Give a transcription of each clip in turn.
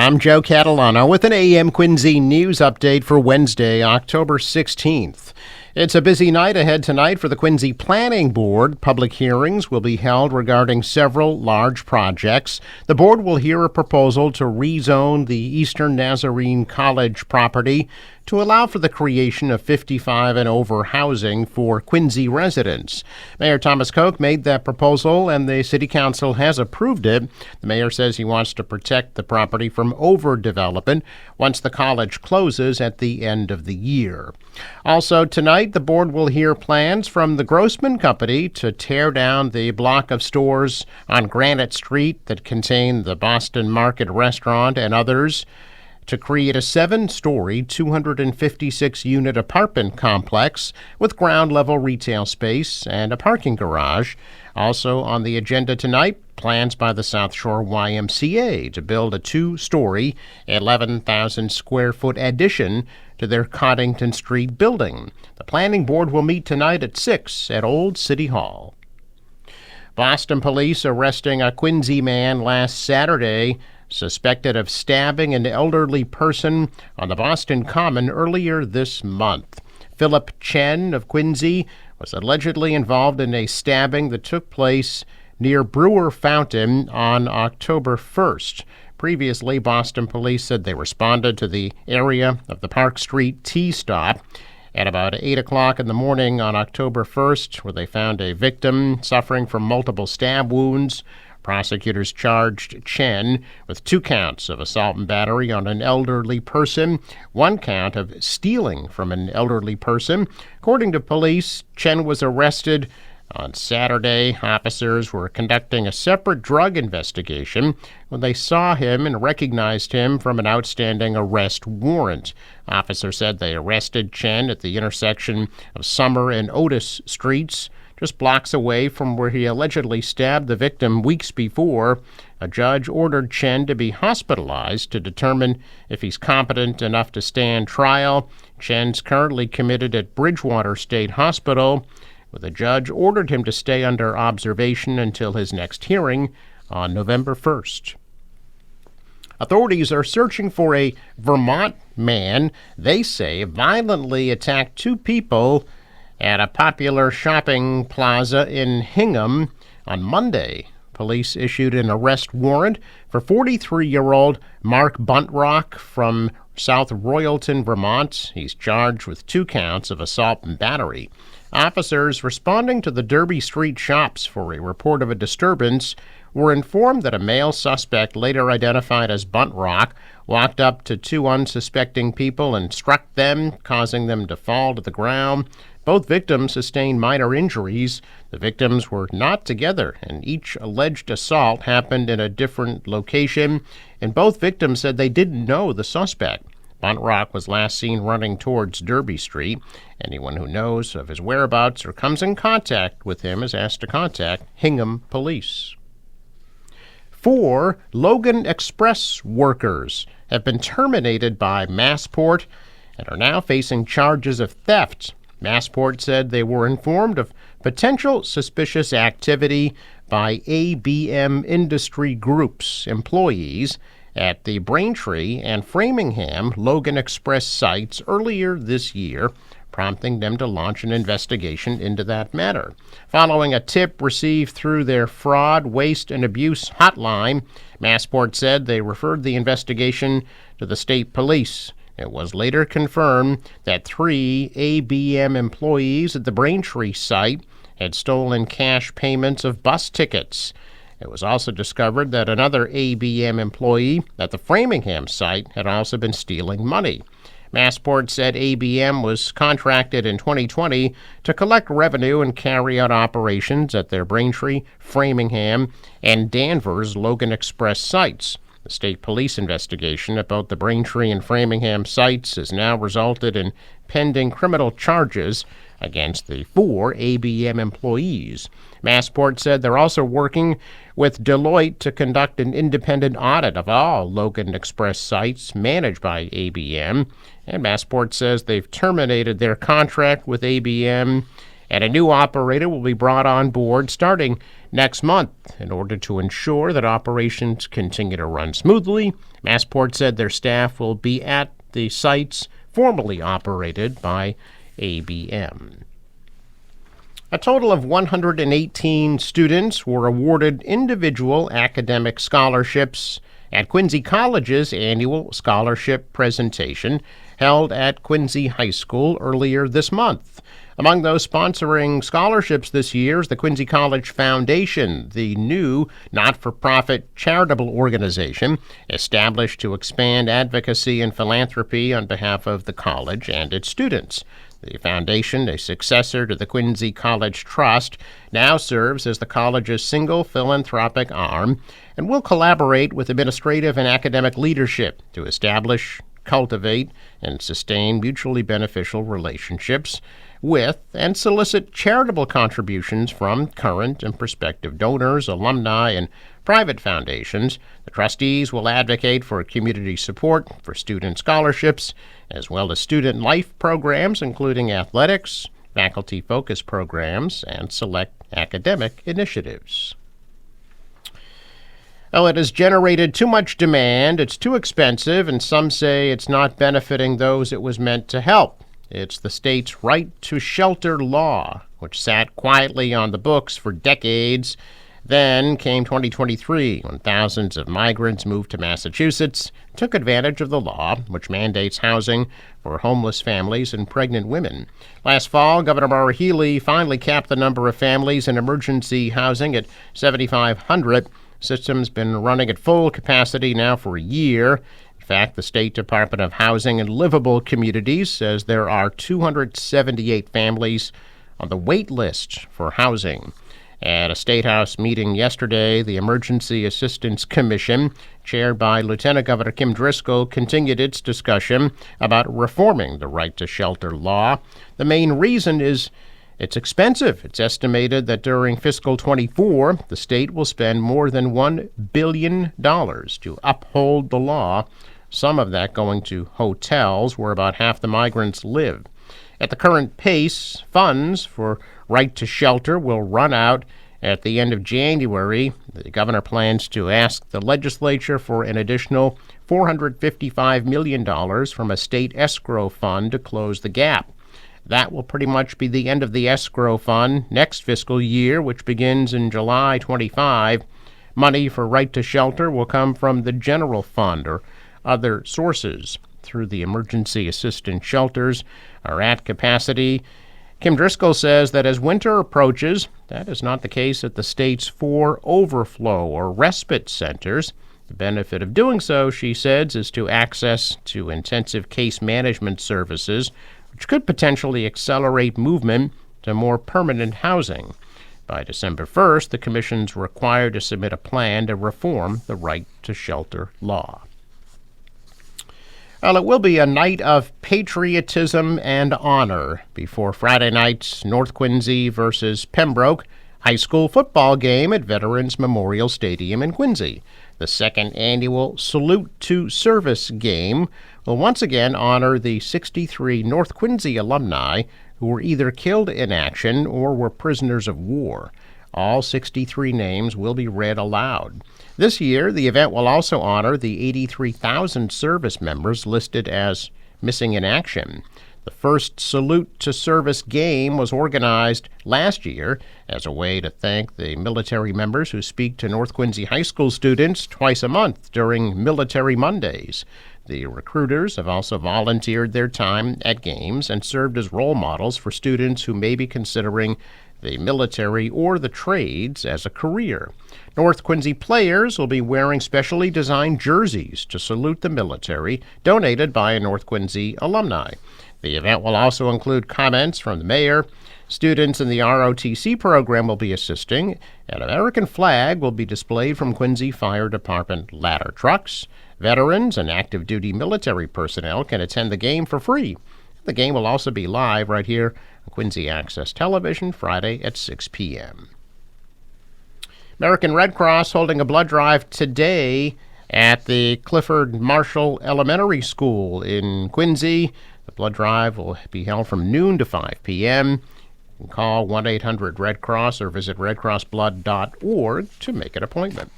I'm Joe Catalano with an AM Quincy news update for Wednesday, October 16th. It's a busy night ahead tonight for the Quincy Planning Board. Public hearings will be held regarding several large projects. The board will hear a proposal to rezone the Eastern Nazarene College property to allow for the creation of 55 and over housing for Quincy residents. Mayor Thomas Koch made that proposal and the city council has approved it. The mayor says he wants to protect the property from overdevelopment once the college closes at the end of the year. Also tonight, the board will hear plans from the Grossman Company to tear down the block of stores on Granite Street that contain the Boston Market restaurant and others to create a 7-story, 256-unit apartment complex with ground-level retail space and a parking garage. Also on the agenda tonight, plans by the South Shore YMCA to build a 2-story, 11,000-square-foot addition to their Coddington Street building. The planning board will meet tonight at 6 at Old City Hall. Boston police arresting a Quincy man last Saturday suspected of stabbing an elderly person on the Boston Common earlier this month. Philip Chen of Quincy was allegedly involved in a stabbing that took place near Brewer Fountain on October 1st. Previously, Boston police said they responded to the area of the Park Street T-stop at about 8 o'clock in the morning on October 1st, where they found a victim suffering from multiple stab wounds. Prosecutors charged Chen with 2 counts of assault and battery on an elderly person, 1 count of stealing from an elderly person. According to police, Chen was arrested on Saturday. Officers were conducting a separate drug investigation when they saw him and recognized him from an outstanding arrest warrant. Officers said they arrested Chen at the intersection of Summer and Otis Streets, just blocks away from where he allegedly stabbed the victim weeks before. A judge ordered Chen to be hospitalized to determine if he's competent enough to stand trial. Chen's currently committed at Bridgewater State Hospital, where the judge ordered him to stay under observation until his next hearing on November 1st. Authorities are searching for a Vermont man they say violently attacked 2 people at a popular shopping plaza in Hingham on Monday. Police issued an arrest warrant for 43-year-old Mark Buntrock from South Royalton, Vermont. He's charged with 2 counts of assault and battery. Officers responding to the Derby Street shops for a report of a disturbance were informed that a male suspect, later identified as Buntrock, walked up to 2 unsuspecting people and struck them, causing them to fall to the ground. Both victims sustained minor injuries. The victims were not together, and each alleged assault happened in a different location, and both victims said they didn't know the suspect. Buntrock was last seen running towards Derby Street. Anyone who knows of his whereabouts or comes in contact with him is asked to contact Hingham Police. 4 Logan Express workers have been terminated by Massport and are now facing charges of theft. Massport said they were informed of potential suspicious activity by ABM Industry Group's employees at the Braintree and Framingham Logan Express sites earlier this year, prompting them to launch an investigation into that matter. Following a tip received through their fraud, waste, and abuse hotline, Massport said they referred the investigation to the state police. It was later confirmed that 3 ABM employees at the Braintree site had stolen cash payments of bus tickets. It was also discovered that another ABM employee at the Framingham site had also been stealing money. Massport said ABM was contracted in 2020 to collect revenue and carry out operations at their Braintree, Framingham, and Danvers Logan Express sites. The state police investigation at both the Braintree and Framingham sites has now resulted in pending criminal charges against the 4 ABM employees. Massport said they're also working with Deloitte to conduct an independent audit of all Logan Express sites managed by ABM. And Massport says they've terminated their contract with ABM And a new operator will be brought on board starting next month in order to ensure that operations continue to run smoothly. Massport said their staff will be at the sites formerly operated by ABM. A total of 118 students were awarded individual academic scholarships at Quincy College's annual scholarship presentation held at Quincy High School earlier this month. Among those sponsoring scholarships this year is the Quincy College Foundation, the new not-for-profit charitable organization established to expand advocacy and philanthropy on behalf of the college and its students. The foundation, a successor to the Quincy College Trust, now serves as the college's single philanthropic arm and will collaborate with administrative and academic leadership to establish, cultivate, and sustain mutually beneficial relationships with and solicit charitable contributions from current and prospective donors, alumni, and private foundations. The trustees will advocate for community support for student scholarships, as well as student life programs, including athletics, faculty-focused programs, and select academic initiatives. Well, it has generated too much demand, it's too expensive, and some say it's not benefiting those it was meant to help. It's the state's right to shelter law, which sat quietly on the books for decades. Then came 2023, when thousands of migrants moved to Massachusetts, took advantage of the law, which mandates housing for homeless families and pregnant women. Last fall, Governor Maura Healey finally capped the number of families in emergency housing at 7,500. System's been running at full capacity now for a year. In fact, the State Department of Housing and Livable Communities says there are 278 families on the wait list for housing. At a State House meeting yesterday, the Emergency Assistance Commission, chaired by Lieutenant Governor Kim Driscoll, continued its discussion about reforming the right to shelter law. The main reason is it's expensive. It's estimated that during fiscal 24, the state will spend more than $1 billion to uphold the law, some of that going to hotels where about half the migrants live. At the current pace, funds for right to shelter will run out at the end of January. The governor plans to ask the legislature for an additional $455 million from a state escrow fund to close the gap. That will pretty much be the end of the escrow fund next fiscal year, which begins in July 25. Money for right to shelter will come from the general fund or other sources. Through the emergency assistance shelters are at capacity. Kim Driscoll says that as winter approaches, that is not the case at the state's 4 overflow or respite centers. The benefit of doing so, she says, is to access to intensive case management services, which could potentially accelerate movement to more permanent housing. By December 1st, the commission's required to submit a plan to reform the right to shelter law. Well, it will be a night of patriotism and honor before Friday night's North Quincy versus Pembroke high school football game at Veterans Memorial Stadium in Quincy. The second annual Salute to Service game will once again honor the 63 North Quincy alumni who were either killed in action or were prisoners of war. All 63 names will be read aloud. This year, the event will also honor the 83,000 service members listed as missing in action. The first Salute to Service game was organized last year as a way to thank the military members who speak to North Quincy High School students twice a month during Military Mondays. The recruiters have also volunteered their time at games and served as role models for students who may be considering the military or the trades as a career. North Quincy players will be wearing specially designed jerseys to salute the military, donated by a North Quincy alumni. The event will also include comments from the mayor. Students in the ROTC program will be assisting. An American flag will be displayed from Quincy Fire Department ladder trucks. Veterans and active duty military personnel can attend the game for free. The game will also be live right here on Quincy Access Television Friday at 6 p.m. American Red Cross holding a blood drive today at the Clifford Marshall Elementary School in Quincy. The blood drive will be held from noon to 5 p.m. can call 1-800-RED-CROSS or visit redcrossblood.org to make an appointment.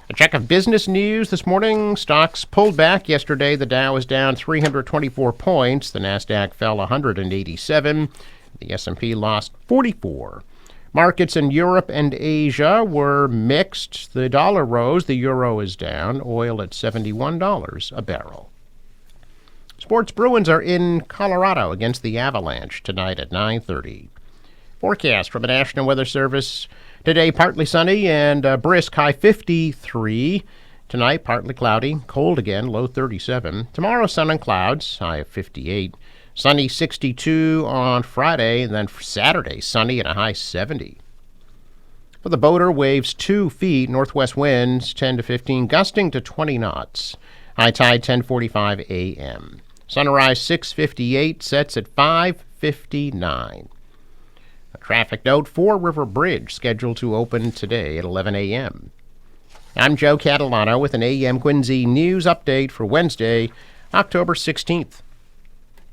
A check of business news this morning. Stocks pulled back yesterday. The Dow was down 324 points. The Nasdaq fell 187. The S&P lost 44. Markets in Europe and Asia were mixed. The dollar rose. The euro is down. Oil at $71 a barrel. Sports Bruins are in Colorado against the Avalanche tonight at 9:30. Forecast from the National Weather Service. Today, partly sunny and brisk, high 53. Tonight, partly cloudy, cold again, low 37. Tomorrow, sun and clouds, high of 58. Sunny 62 on Friday, and then for Saturday, sunny and a high 70. For the boater, waves 2 feet, northwest winds 10 to 15, gusting to 20 knots. High tide 10:45 a.m. Sunrise 6:58, sets at 5:59. A traffic note, Fore River Bridge scheduled to open today at 11 a.m. I'm Joe Catalano with an AM Quincy news update for Wednesday, October 16th.